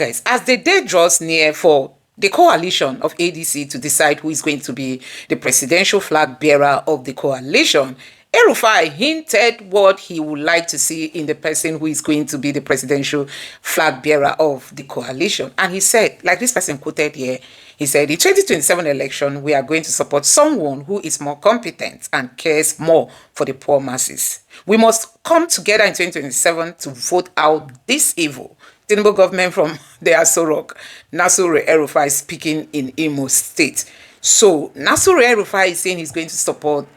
August, as the day draws near for the coalition of ADC to decide who is going to be the presidential flag bearer of the coalition, El-Rufai hinted what he would like to see in the person who is going to be the presidential flag bearer of the coalition. And he said, like this person quoted here, he said, the 2027 election, we are going to support someone who is more competent and cares more for the poor masses. We must come together in 2027 to vote out this evil. Tinubu government from the Aso Rock, Nasiru El-Rufai speaking in Imo State. So Nasiru El-Rufai is saying he's going to support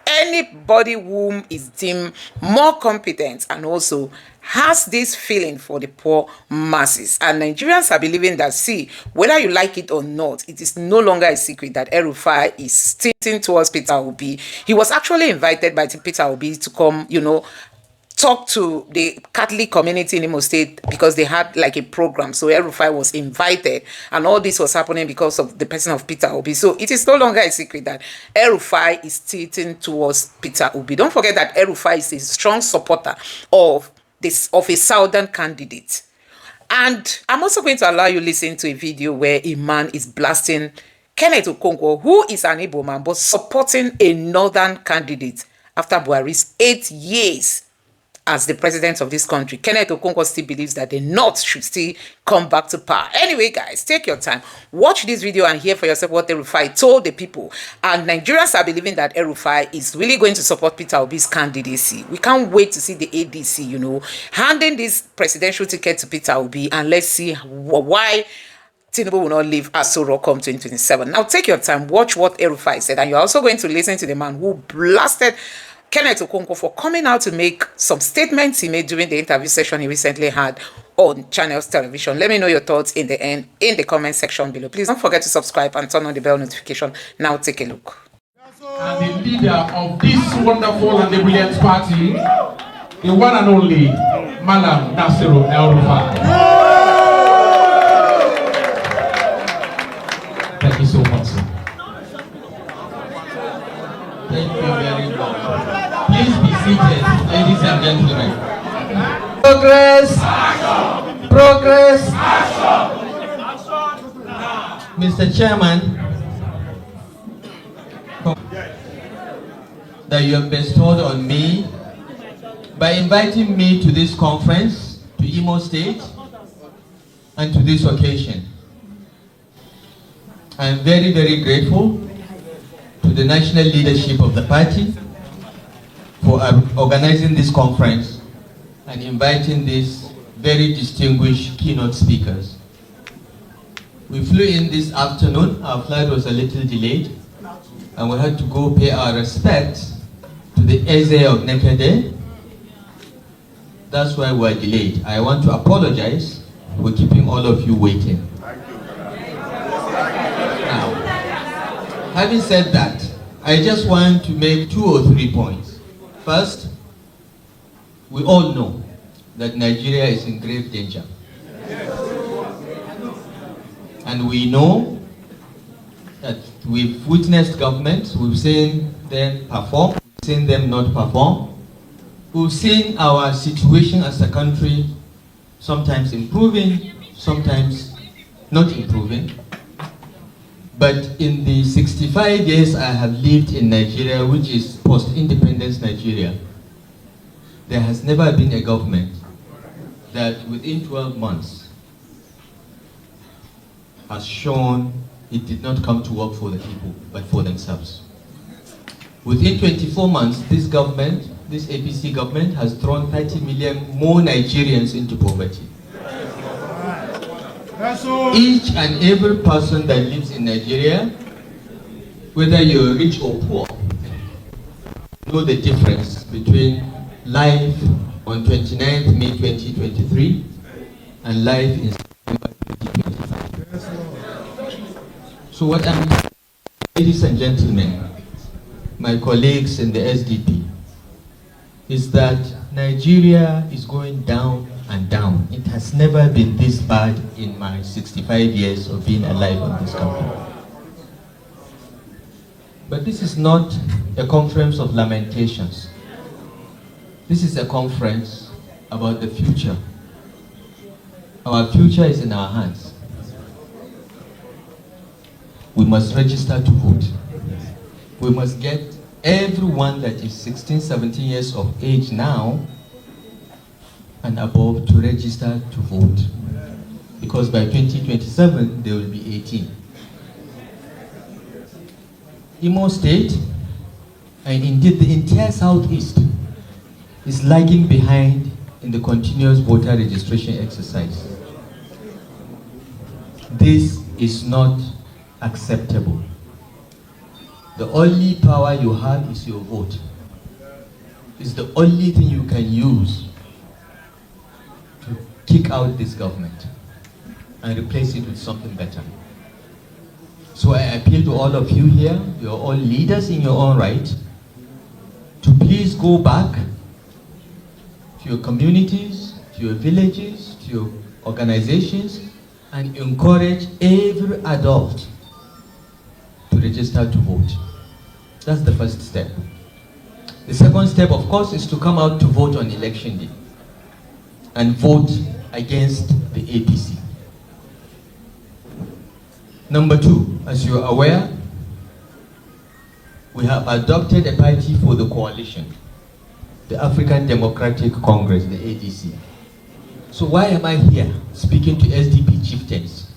anybody whom is deemed more competent and also has this feeling for the poor masses. And Nigerians are believing that, see, whether you like it or not, it is no longer a secret that El-Rufai is tilting towards Peter Obi. He was actually invited by Peter Obi to come, talk to the Catholic community in Imo State because they had like a program. So El-Rufai was invited, and all this was happening because of the person of Peter Obi. So it is no longer a secret that El-Rufai is tilting towards Peter Obi. Don't forget that El-Rufai is a strong supporter of a southern candidate. And I'm also going to allow you to listen to a video where a man is blasting Kenneth Okonkwo, who is an Igbo man, but supporting a northern candidate after Buhari's 8 years as the president of this country. Kenneth Okonkwo still believes that the North should still come back to power. Anyway, guys, take your time. Watch this video and hear for yourself what El-Rufai told the people. And Nigerians are believing that El-Rufai is really going to support Peter Obi's candidacy. We can't wait to see the ADC, handing this presidential ticket to Peter Obi. And let's see why Tinubu will not leave Aso Rock come 2027. Now, take your time. Watch what El-Rufai said. And you're also going to listen to the man who blasted Kenneth Okonkwo for coming out to make some statements he made during the interview session he recently had on Channels Television. Let me know your thoughts in the comment section below. Please don't forget to subscribe and turn on the bell notification. Now take a look. And the leader of this wonderful and brilliant party, the one and only Malam Nasiru El-Rufai. Thank you so much, sir. Thank you very much. Please be seated, ladies and gentlemen. Progress! Action! Progress! Action! Mr. Chairman, that you have bestowed on me by inviting me to this conference, to Imo State, and to this occasion. I am very, very grateful to the national leadership of the party for organizing this conference and inviting these very distinguished keynote speakers. We flew in this afternoon. Our flight was a little delayed, and we had to go pay our respects to the Eze of Nekede. That's why we're delayed. I want to apologize for keeping all of you waiting. Now, having said that, I just want to make 2 or 3 points. First, we all know that Nigeria is in grave danger. And we know that we've witnessed governments, we've seen them perform, we've seen them not perform. We've seen our situation as a country sometimes improving, sometimes not improving. But in the 65 years I have lived in Nigeria, which is post-independence Nigeria, there has never been a government that within 12 months has shown it did not come to work for the people, but for themselves. Within 24 months, this government, this APC government, has thrown 30 million more Nigerians into poverty. Each and every person that lives in Nigeria, whether you're rich or poor, know the difference between life on 29th May 2023 and life in September 2025. So what I'm, ladies and gentlemen, my colleagues in the SDP, is that Nigeria is going down and down. It has never been this bad in my 65 years of being alive in this country. But this is not a conference of lamentations. This is a conference about the future. Our future is in our hands. We must register to vote. We must get everyone that is 16, 17 years of age now and above to register to vote. Because by 2027, they will be 18. Imo State, and indeed the entire Southeast, is lagging behind in the continuous voter registration exercise. This is not acceptable. The only power you have is your vote. It's the only thing you can use to kick out this government and replace it with something better. So I appeal to all of you here, you're all leaders in your own right, to please go back to your communities, to your villages, to your organizations, and encourage every adult to register to vote. That's the first step. The second step, of course, is to come out to vote on election day and vote against the APC. Number two, as you are aware, we have adopted a party for the coalition, the African Democratic Congress, the ADC. So why am I here speaking to SDP chieftains?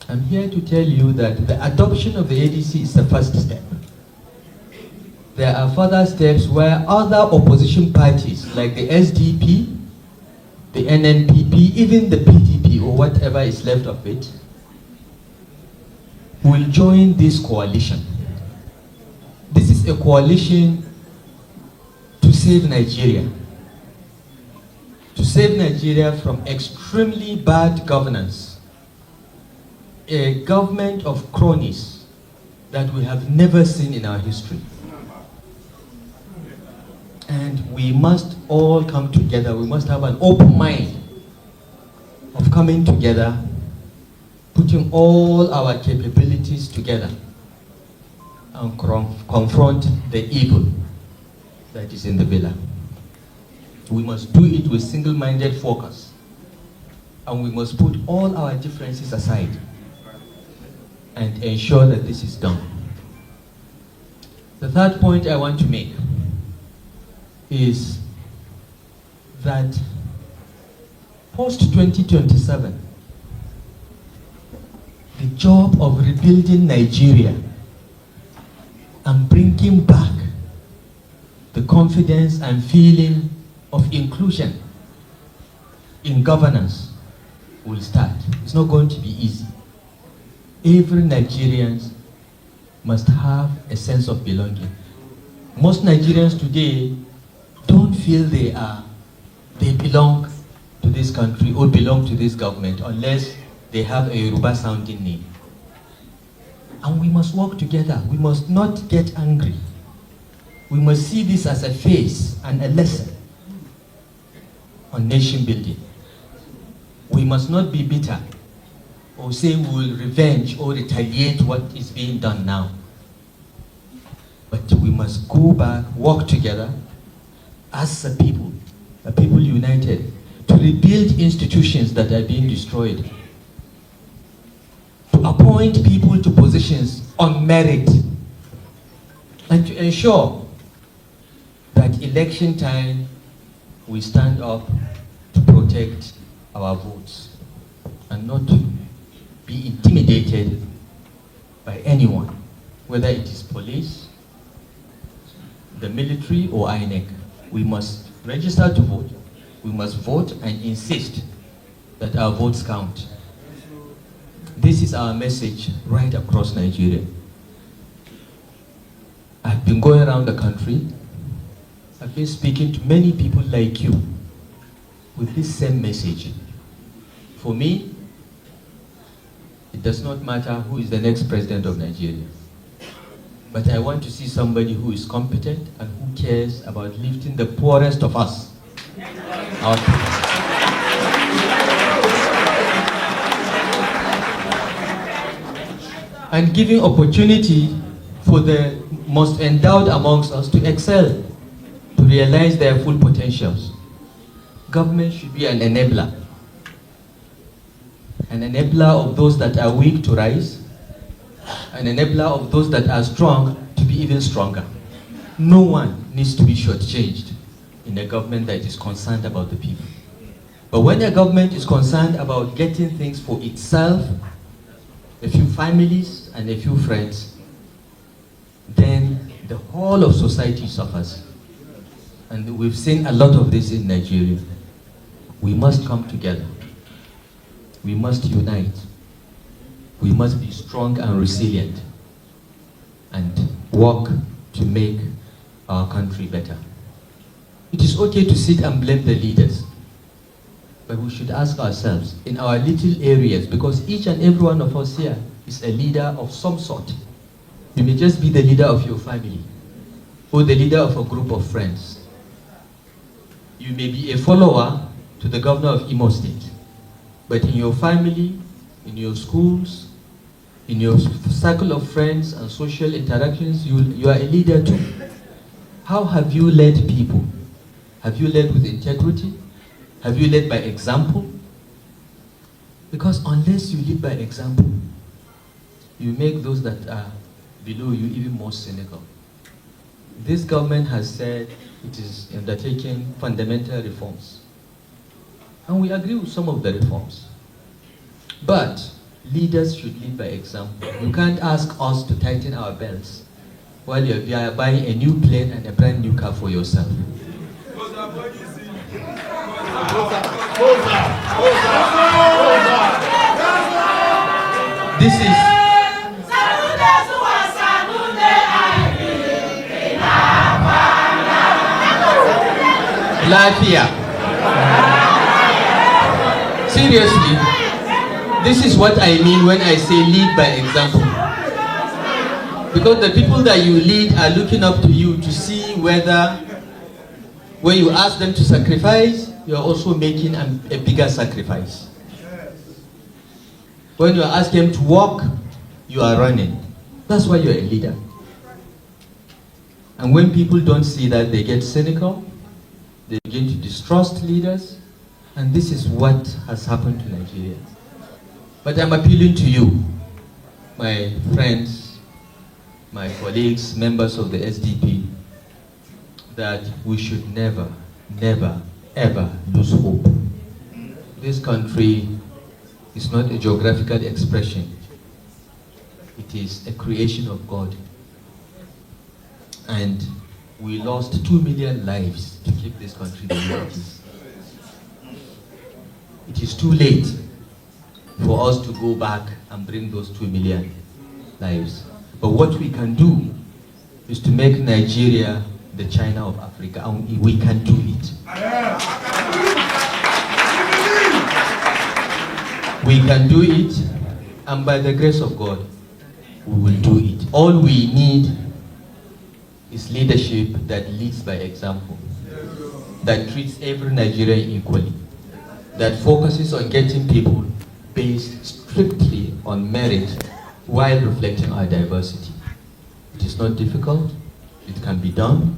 I'm here to tell you that the adoption of the ADC is the first step. There are further steps where other opposition parties like the SDP, the NNPP, even the PDP or whatever is left of it, will join this coalition. This is a coalition to save Nigeria. To save Nigeria from extremely bad governance. A government of cronies that we have never seen in our history. And we must all come together. We must have an open mind of coming together, putting all our capabilities together and confront the evil that is in the villa. We must do it with single-minded focus, and we must put all our differences aside and ensure that this is done. The third point I want to make is that post-2027, the job of rebuilding Nigeria and bringing back the confidence and feeling of inclusion in governance will start. It's not going to be easy. Every Nigerian must have a sense of belonging. Most Nigerians today don't feel they belong to this country or belong to this government unless they have a Yoruba sounding name. And we must work together. We must not get angry. We must see this as a phase and a lesson on nation building. We must not be bitter or say we will revenge or retaliate what is being done now. But we must go back, work together as a people united, to rebuild institutions that are being destroyed, to appoint people to positions on merit, and to ensure that election time we stand up to protect our votes and not to be intimidated by anyone, whether it is police, the military, or INEC. We must register to vote. We must vote and insist that our votes count. This is our message right across Nigeria. I've been going around the country. I've been speaking to many people like you with this same message. For me, it does not matter who is the next president of Nigeria. But I want to see somebody who is competent and who cares about lifting the poorest of us. And giving opportunity for the most endowed amongst us to excel, to realize their full potentials. Government should be an enabler, an enabler of those that are weak to rise, an enabler of those that are strong to be even stronger. No one needs to be shortchanged in a government that is concerned about the people. But when a government is concerned about getting things for itself, a few families and a few friends, then the whole of society suffers. And we've seen a lot of this in Nigeria. We must come together. We must unite. We must be strong and resilient and work to make our country better. It is okay to sit and blame the leaders, but we should ask ourselves in our little areas, because each and every one of us here is a leader of some sort. You may just be the leader of your family or the leader of a group of friends. You may be a follower to the governor of Imo State, but in your family, in your schools, in your circle of friends and social interactions, you are a leader too. How have you led people? Have you led with integrity? Have you led by example? Because unless you lead by example, you make those that are below you even more cynical. This government has said it is undertaking fundamental reforms. And we agree with some of the reforms. But leaders should lead by example. You can't ask us to tighten our belts while you are buying a new plane and a brand new car for yourself. This is Latvia. Seriously, this is what I mean when I say lead by example. Because the people that you lead are looking up to you to see whether when you ask them to sacrifice, you are also making a bigger sacrifice. When you ask them to walk, you are running. That's why you're a leader. And when people don't see that, they get cynical, they begin to distrust leaders, and this is what has happened to Nigeria. But I'm appealing to you, my friends, my colleagues, members of the SDP, that we should never, never, ever lose hope. This country is not a geographical expression. It is a creation of God. And we lost 2 million lives to keep this country the way it is. It is too late for us to go back and bring those 2 million lives. But what we can do is to make Nigeria the China of Africa, and we can do it. We can do it, and by the grace of God, we will do it. All we need is leadership that leads by example, that treats every Nigerian equally, that focuses on getting people based strictly on merit while reflecting our diversity. It is not difficult, it can be done.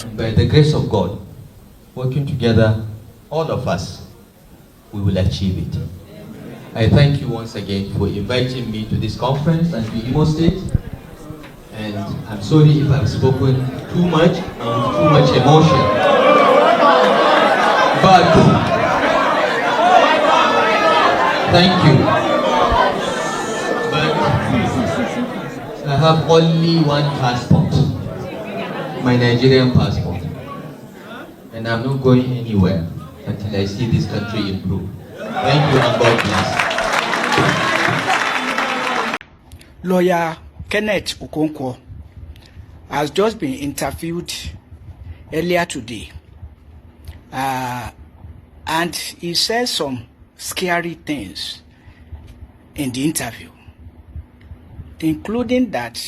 And by the grace of God, working together, all of us, we will achieve it. I thank you once again for inviting me to this conference and to Imo State. And I'm sorry if I've spoken too much and with too much emotion. But thank you. But I have only one passport, my Nigerian passport. And I'm not going anywhere until I see this country improve. Thank you and God bless. Lawyer Kenneth Okonkwo has just been interviewed earlier today, and he said some scary things in the interview, including that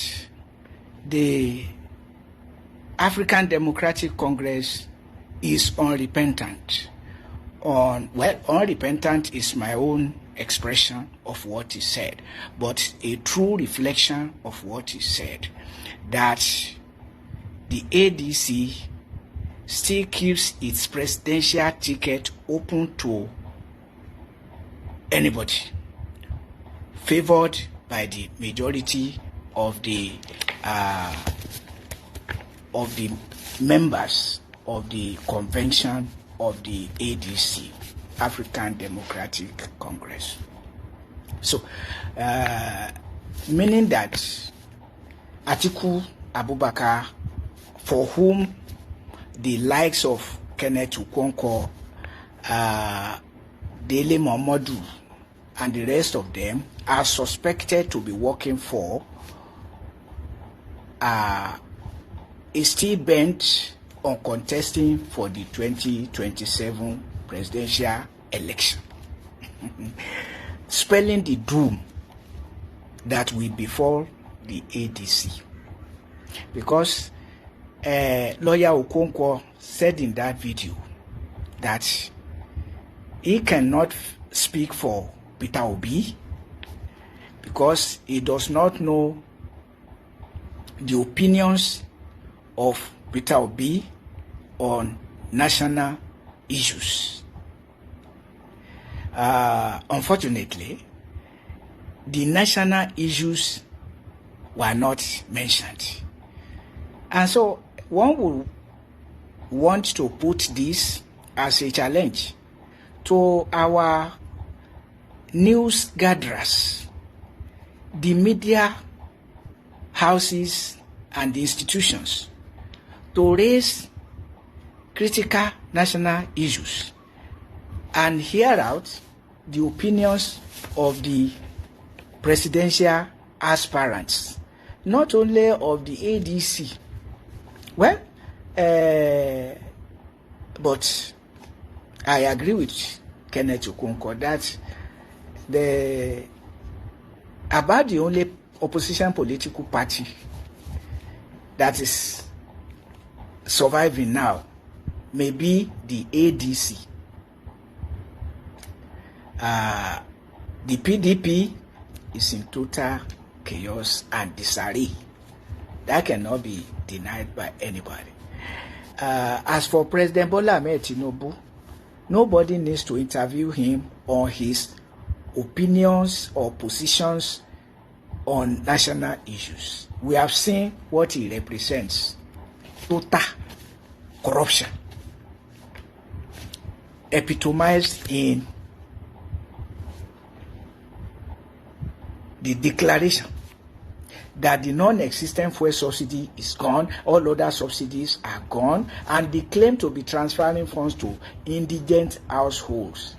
the African Democratic Congress is unrepentant. Unrepentant is my own expression of what he said, but a true reflection of what he said, that the ADC still keeps its presidential ticket open to anybody. favored by the majority of the members of the convention of the ADC, African Democratic Congress. So, meaning that Atiku Abubakar, for whom the likes of Kenneth Okonkwo, Dele Momodu, and the rest of them are suspected to be working for, is still bent on contesting for the 2027 presidential election, spelling the doom that will befall the ADC. Because lawyer Okonkwo said in that video that he cannot speak for Peter Obi because he does not know the opinions of Peter Obi on national issues. Unfortunately, the national issues were not mentioned. And so one would want to put this as a challenge to our news gatherers, the media houses and the institutions, to raise critical national issues and hear out the opinions of the presidential aspirants, not only of the ADC. Well, but I agree with Kenneth Okonkwo that about the only opposition political party that is surviving now may be the ADC. The PDP is in total chaos and disarray. That cannot be denied by anybody. As for President Bola Ahmed Tinubu, nobody needs to interview him on his opinions or positions on national issues. We have seen what he represents: total corruption, epitomized in the declaration that the non-existent fuel subsidy is gone, all other subsidies are gone, and they claim to be transferring funds to indigent households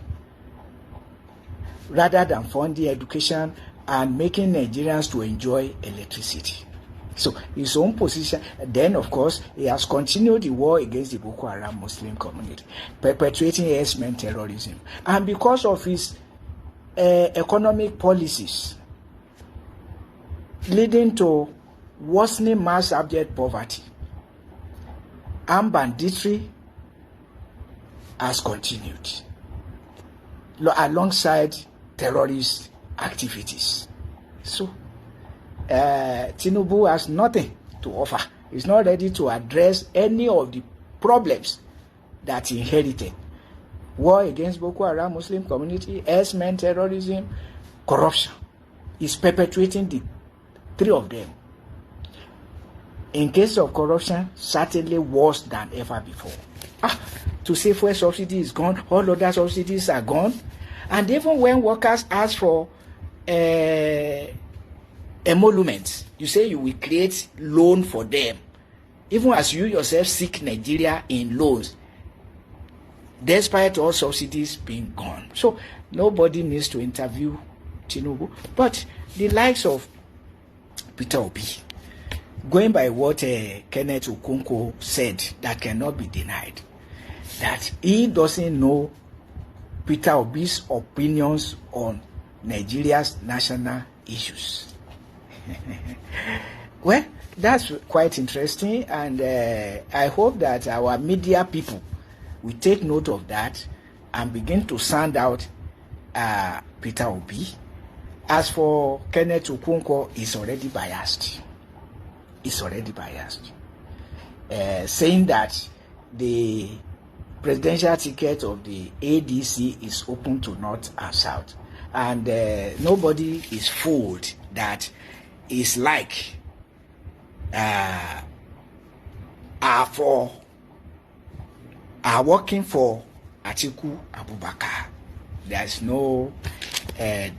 rather than funding education and making Nigerians to enjoy electricity. So his own position, then of course, he has continued the war against the Boko Haram Muslim community, perpetuating herdsmen terrorism. And because of his economic policies, leading to worsening mass abject poverty, armed banditry has continued alongside terrorist activities. So Tinubu has nothing to offer. He's not ready to address any of the problems that he inherited: war against Boko Haram Muslim community, herdsmen terrorism, corruption. He's perpetuating the three of them. In case of corruption, certainly worse than ever before. To say fuel subsidy is gone, all other subsidies are gone, and even when workers ask for emoluments, you say you will create loan for them, even as you yourself seek Nigeria in loans, despite all subsidies being gone. So nobody needs to interview Tinubu, but the likes of Peter Obi, going by what Kenneth Okonkwo said, that cannot be denied, that he doesn't know Peter Obi's opinions on Nigeria's national issues. Well, that's quite interesting, and I hope that our media people will take note of that and begin to sound out Peter Obi. As for Kenneth Okonkwo, he's already biased. Saying that the presidential ticket of the ADC is open to North and South. and nobody is fooled that it's like are working for Atiku Abubakar. There's no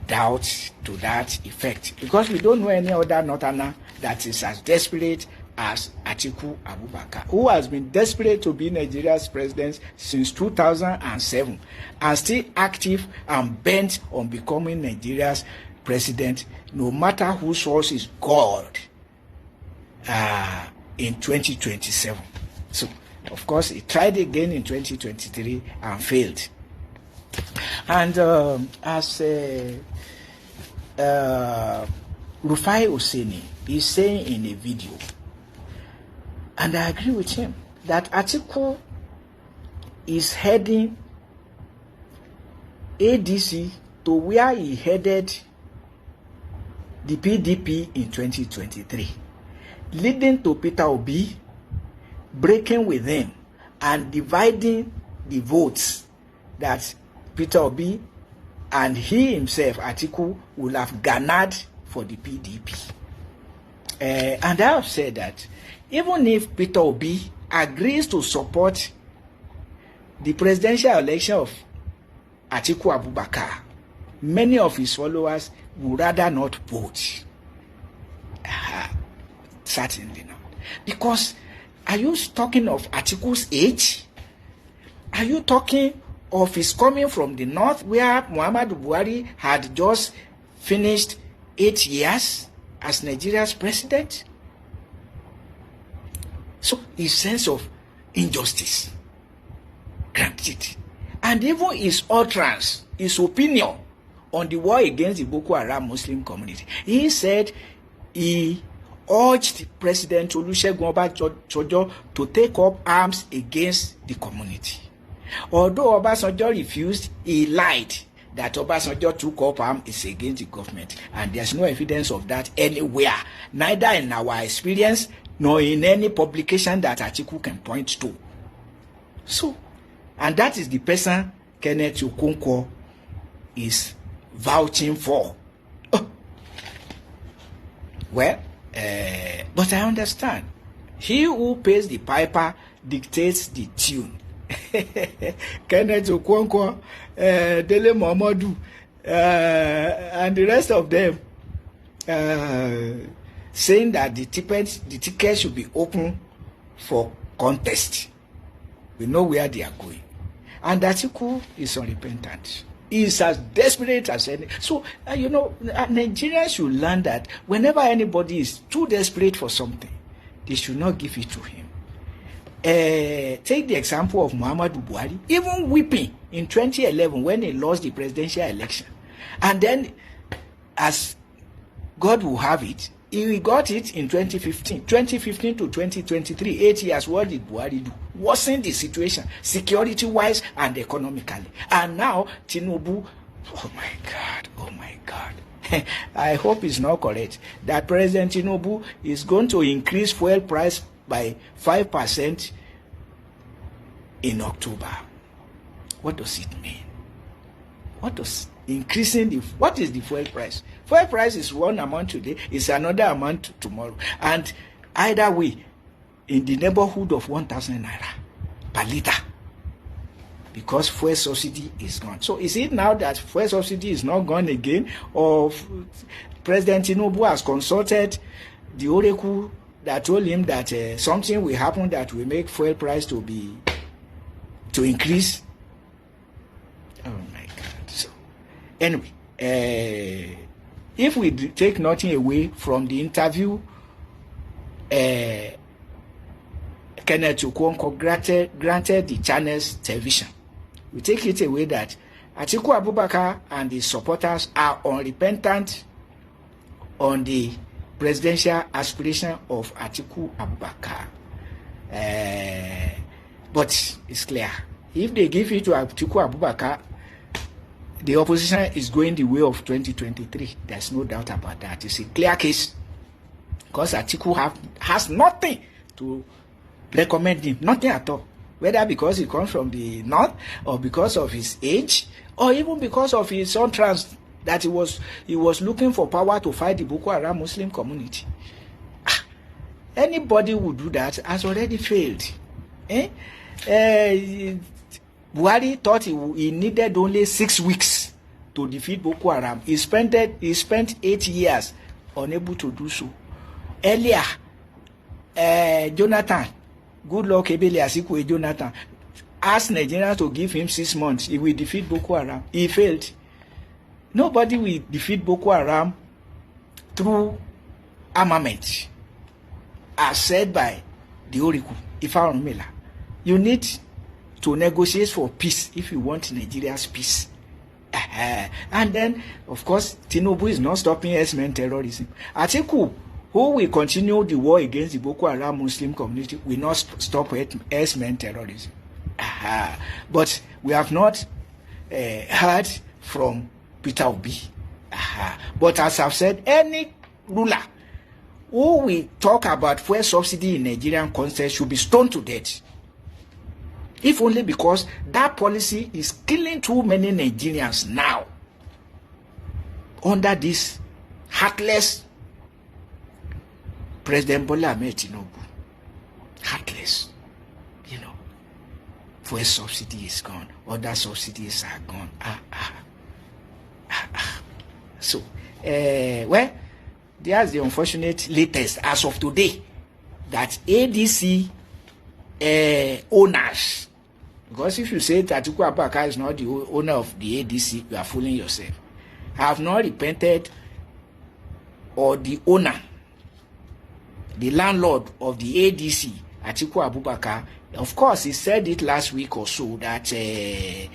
doubt to that effect, because we don't know any other Northerner that is as desperate as Atiku Abubakar, who has been desperate to be Nigeria's president since 2007 and still active and bent on becoming Nigeria's president, no matter whose source is God, in 2027. So, of course, he tried again in 2023 and failed. And as Rufai Oseni is saying in a video, and I agree with him, that Atiku is heading ADC to where he headed the PDP in 2023, leading to Peter Obi breaking with him and dividing the votes that Peter Obi and he himself, Atiku, will have garnered for the PDP. And I have said that even if Peter Obi agrees to support the presidential election of Atiku Abubakar, many of his followers would rather not vote. Certainly not. Because are you talking of Atiku's age? Are you talking of his coming from the north, where Muhammadu Buhari had just finished 8 years as Nigeria's president? So his sense of injustice, granted, and even his utterance, his opinion on the war against the Boko Haram Muslim community. He said he urged President Olusegun Obasanjo to take up arms against the community. Although Obasanjo refused, he lied that Obasanjo took up arms against the government, and there's no evidence of that anywhere, neither in our experience nor in any publication that Atiku can point to. So, and that is the person Kenneth Okonkwo is vouching for. Oh. Well, but I understand. He who pays the piper dictates the tune. Kenneth Okonkwo, Dele Momodu, and the rest of them saying that the ticket should be open for contest. We know where they are going. And Atiku is unrepentant. He is as desperate as any. So, Nigerians should learn that whenever anybody is too desperate for something, they should not give it to him. Take the example of Muhammadu Buhari, even weeping in 2011 when he lost the presidential election. And then, as God will have it, he got it in 2015. 2015 to 2023, 8 years, what did Buhari do? Worsen the situation, security-wise and economically. And now, Tinubu, oh my God. I hope it's not correct that President Tinubu is going to increase fuel price by 5% in October. What does it mean? What is the fuel price? Fuel price is one amount today, is another amount tomorrow. And either way, in the neighborhood of 1,000 naira per liter, because fuel subsidy is gone. So is it now that fuel subsidy is not gone again, or President Tinubu has consulted the oracle that told him that something will happen that will make fuel price to increase? Oh my God. So anyway, if we take nothing away from the interview, Kenneth Okonkwo granted the channel's television, we take it away that Atiku Abubakar and his supporters are unrepentant on the presidential aspiration of Atiku Abubakar. But it's clear, if they give it to Atiku Abubakar, the opposition is going the way of 2023. There's no doubt about that. It's a clear case, because Atiku has nothing to recommend him, nothing at all. Whether because he comes from the north, or because of his age, or even because of his utterance that he was looking for power to fight the Boko Haram Muslim community. Anybody who do that has already failed. Buhari thought he needed only 6 weeks to defeat Boko Haram. He spent 8 years unable to do so. Earlier, Jonathan, good luck Ebele Asikwe Jonathan, asked Nigerians to give him 6 months. He will defeat Boko Haram. He failed. Nobody will defeat Boko Haram through armament, as said by the Oracle, Ifa. You need to negotiate for peace if you want Nigeria's peace. And then, of course, Tinubu is not stopping S-men terrorism. Atiku, who will continue the war against the Boko Haram Muslim community, will not stop S-men terrorism. But we have not heard from Peter Obi. But as I've said, any ruler who will talk about fuel subsidy in Nigerian context should be stoned to death. If only because that policy is killing too many Nigerians now under this heartless President Bola Ahmed Tinubu. Heartless. Fuel subsidy is gone. Other subsidies are gone. So, well, there's the unfortunate latest as of today that ADC owners, because if you say Atiku Abubakar is not the owner of the ADC, you are fooling yourself, have not repented, or the owner, the landlord of the ADC, Atiku Abubakar, of course, he said it last week or so that he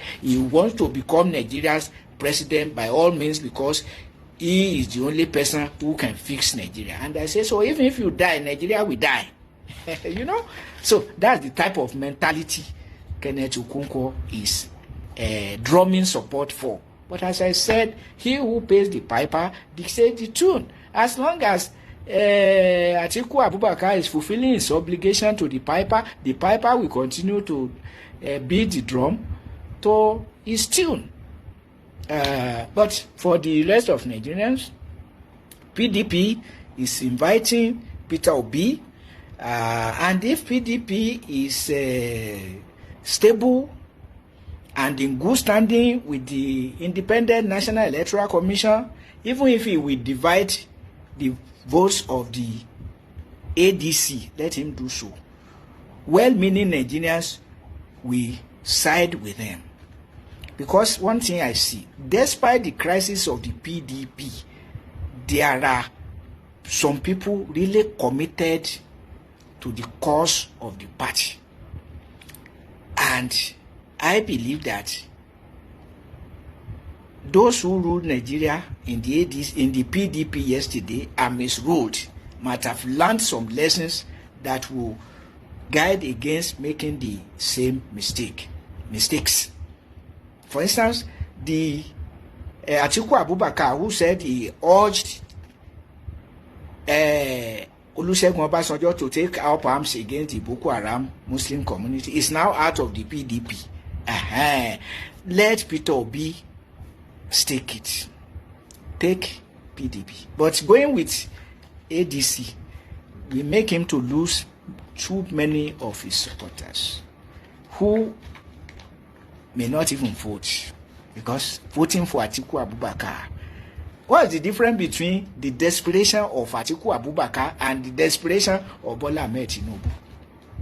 wants to become Nigeria's president by all means because he is the only person who can fix Nigeria. And I say, so even if you die, Nigeria will die. So that's the type of mentality Kenneth Okonkwo is drumming support for. But as I said, he who pays the piper dictates the tune. As long as Atiku Abubakar is fulfilling his obligation to the piper will continue to beat the drum to his tune. But for the rest of Nigerians, PDP is inviting Peter Obi, and if PDP is stable and in good standing with the Independent National Electoral Commission, even if he will divide the votes of the ADC, let him do so. Well-meaning Nigerians will side with them. Because one thing I see, despite the crisis of the PDP, there are some people really committed to the cause of the party. And I believe that those who ruled Nigeria in the PDP yesterday and misruled might have learned some lessons that will guide against making the same mistakes. For instance, the Atiku Abubakar, who said he urged Olusegun Obasanjo to take up arms against the Boko Haram Muslim community, is now out of the PDP. Let Peter Obi stake it. Take PDP. But going with ADC will make him to lose too many of his supporters who may not even vote, because voting for Atiku Abubakar, what is the difference between the desperation of Atiku Abubakar and the desperation of Bola Ahmed Tinubu?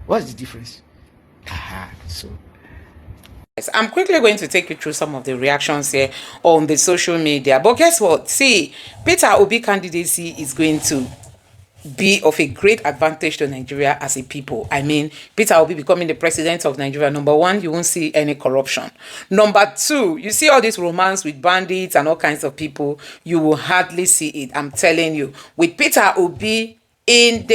What is the difference? So I'm quickly going to take you through some of the reactions here on the social media. But guess what? See, Peter Obi candidacy is going to be of a great advantage to Nigeria as a people. I mean, Peter Obi becoming the president of Nigeria. Number one, you won't see any corruption. Number two, you see all this romance with bandits and all kinds of people, you will hardly see it. I'm telling you, with Peter Obi on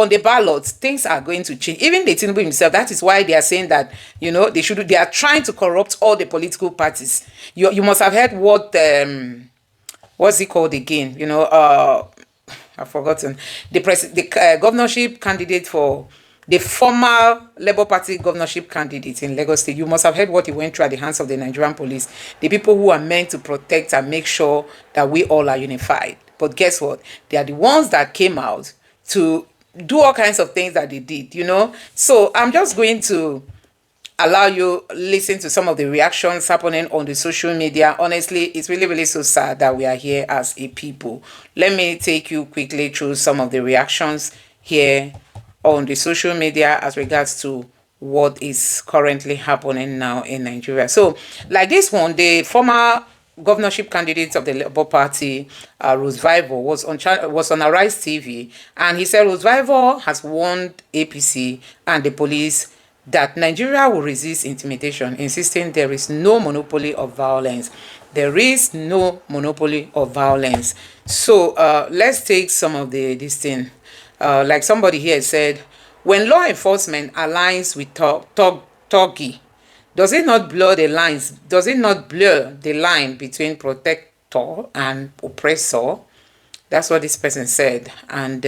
the ballots, things are going to change. Even the Tinubu himself, that is why they are saying that, they are trying to corrupt all the political parties. You must have heard what, what's it called again? I've forgotten. The governorship candidate for the former Labour Party governorship candidate in Lagos State. You must have heard what he went through at the hands of the Nigerian police, the people who are meant to protect and make sure that we all are unified. But guess what? They are the ones that came out to do all kinds of things that they did, you know. So I'm just going to allow you listen to some of the reactions happening on the social media. Honestly, it's really, really so sad that we are here as a people. Let me take you quickly through some of the reactions here on the social media as regards to what is currently happening now in Nigeria. So, like this one, the former governorship candidate of the Labour Party, Elrufai, was on Arise TV, and he said Elrufai has warned APC and the police that Nigeria will resist intimidation, insisting there is no monopoly of violence. There is no monopoly of violence. So let's take some of this thing. Like somebody here said, when law enforcement aligns with Turkey, does it not blur the lines? Does it not blur the line between protector and oppressor? That's what this person said. And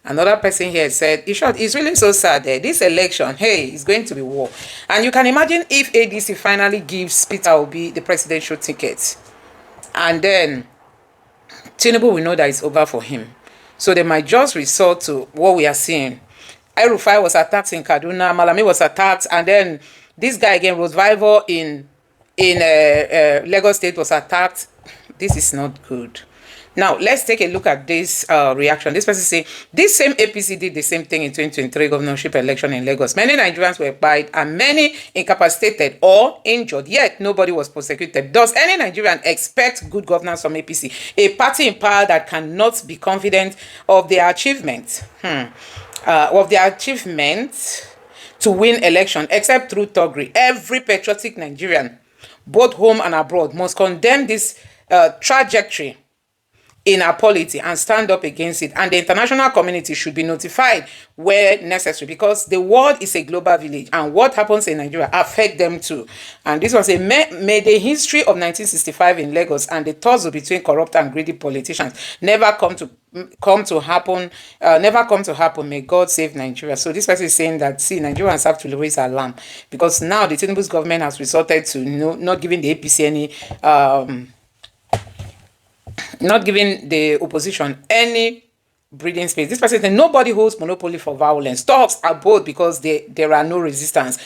another person here said, in short, it's really so sad that this election, hey, it's going to be war. And you can imagine if ADC finally gives Peter Obi the presidential ticket, and then Tinubu will know that it's over for him. So they might just resort to what we are seeing. El-Rufai was attacked in Kaduna, Malami was attacked, and then this guy again, Elrufai in Lagos State was attacked. This is not good. Now, let's take a look at this reaction. This person say, this same APC did the same thing in 2023 governorship election in Lagos. Many Nigerians were fired and many incapacitated or injured, yet nobody was prosecuted. Does any Nigerian expect good governance from APC, a party in power that cannot be confident of their achievements? To win election, except through thuggery? Every patriotic Nigerian, both home and abroad, must condemn this trajectory in our polity and stand up against it. And the international community should be notified where necessary, because the world is a global village and what happens in Nigeria affect them too. And this was a may the history of 1965 in Lagos and the tussle between corrupt and greedy politicians never come to happen. May God save Nigeria. So this person is saying that, see, Nigerians have to raise alarm, because now the Tinubu's government has resorted to not giving the APC any not giving the opposition any breathing space. This person said nobody holds monopoly for violence. Talks are both because there are no resistance.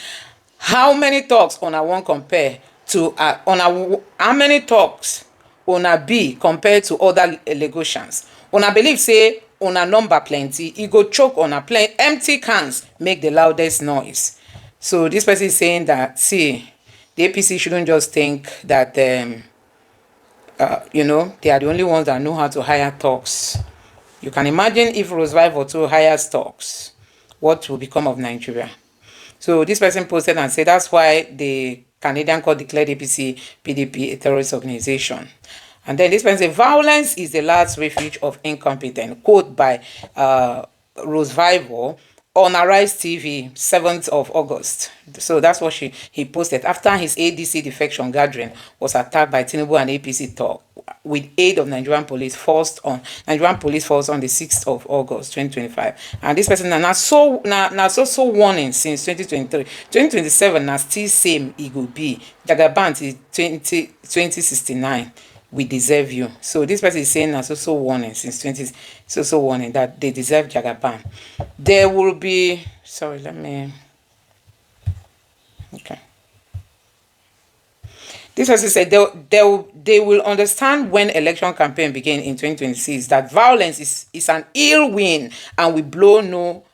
How many talks on a one compare to how many talks on a B compared to other allegations? On a believe say on a number plenty, e go choke on a plain empty cans make the loudest noise. So this person is saying that, see, the APC shouldn't just think that they are the only ones that know how to hire talks. You can imagine if Elrufai or two hires talks, what will become of Nigeria? So this person posted and said that's why the Canadian court declared APC PDP a terrorist organization. And then this person said violence is the last refuge of incompetent. Quote by Elrufai on Arise TV, 7th of August. So that's what he posted after his ADC defection gathering was attacked by Tinubu and APC talk with aid of Nigerian police force on the 6th of August 2025. And this person now so warning since 2023. 2027 now still same it will be. Jagaban is 2069. We deserve you. So this person is saying now so warning since 20 so warning that they deserve Jagaban. There will be okay. This person said they will understand when election campaign begin in 2026 that violence is an ill wind and we blow no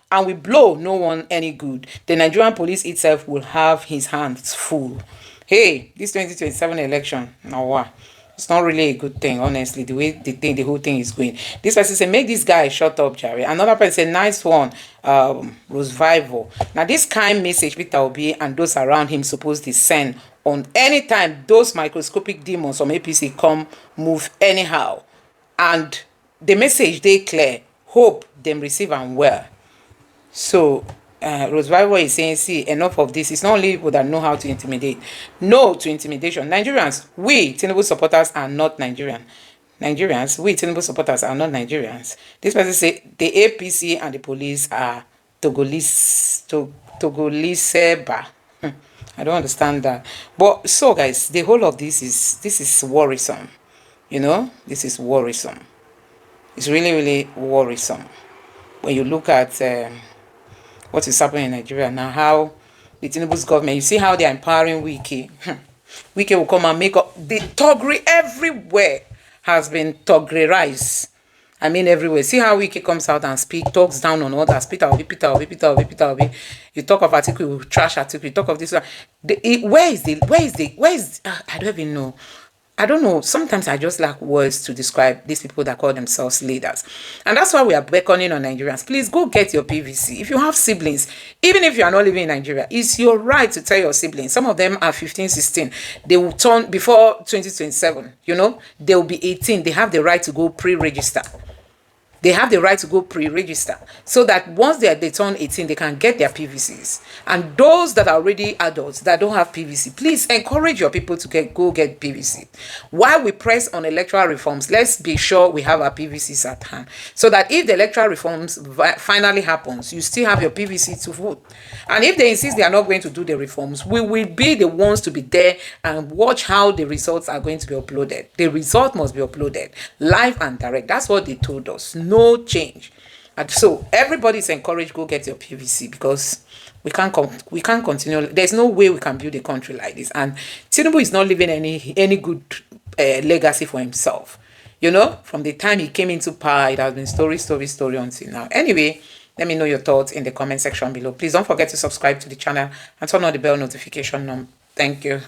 one any good. The Nigerian police itself will have his hands full. Hey, this 2027 election, now what? It's not really a good thing, honestly, the way the whole thing is going. This person said, make this guy shut up, Jerry. Another person said, nice one, Elrufai. Now, this kind message Peter Obi and those around him supposed to send on any time those microscopic demons from APC come move anyhow. And the message they clear, hope them receive and well. So, Elrufai is saying, see, enough of this. It's not only people that know how to intimidate. No to intimidation. Nigerians, we Tinubu supporters are not Nigerian. Nigerians, we Tinubu supporters are not Nigerians. This person say the APC and the police are Togoliseba. I don't understand that. But so guys, the whole of this is worrisome. You know, this is worrisome. It's really, really worrisome. When you look at what is happening in Nigeria now, how the Tinubu's government, you see how they're empowering Wiki. Wiki will come and make up the toggery everywhere has been toggerized. I mean everywhere. See how Wiki comes out and talks down on others. Peter Obi. You talk of article, trash article. You talk of this. Where is I don't even know. I don't know. Sometimes I just lack words to describe these people that call themselves leaders. And that's why we are beckoning on Nigerians. Please go get your PVC. If you have siblings, even if you are not living in Nigeria, it's your right to tell your siblings. Some of them are 15, 16. They will turn before 2027. You know, they will be 18. They have the right to go pre-register. They have the right to go pre-register so that once they turn 18, they can get their PVCs. And those that are already adults that don't have PVC, please encourage your people to go get PVC. While we press on electoral reforms, let's be sure we have our PVCs at hand so that if the electoral reforms finally happens, you still have your PVC to vote. And if they insist they are not going to do the reforms, we will be the ones to be there and watch how the results are going to be uploaded. The result must be uploaded live and direct. That's what they told us. No change. And so everybody is encouraged, go get your PVC, because we can't continue. There's no way we can build a country like this. And Tinubu is not leaving any good legacy for himself. You know, from the time he came into power, it has been story until now. Anyway, let me know your thoughts in the comment section below. Please don't forget to subscribe to the channel and turn on the bell notification. Thank you.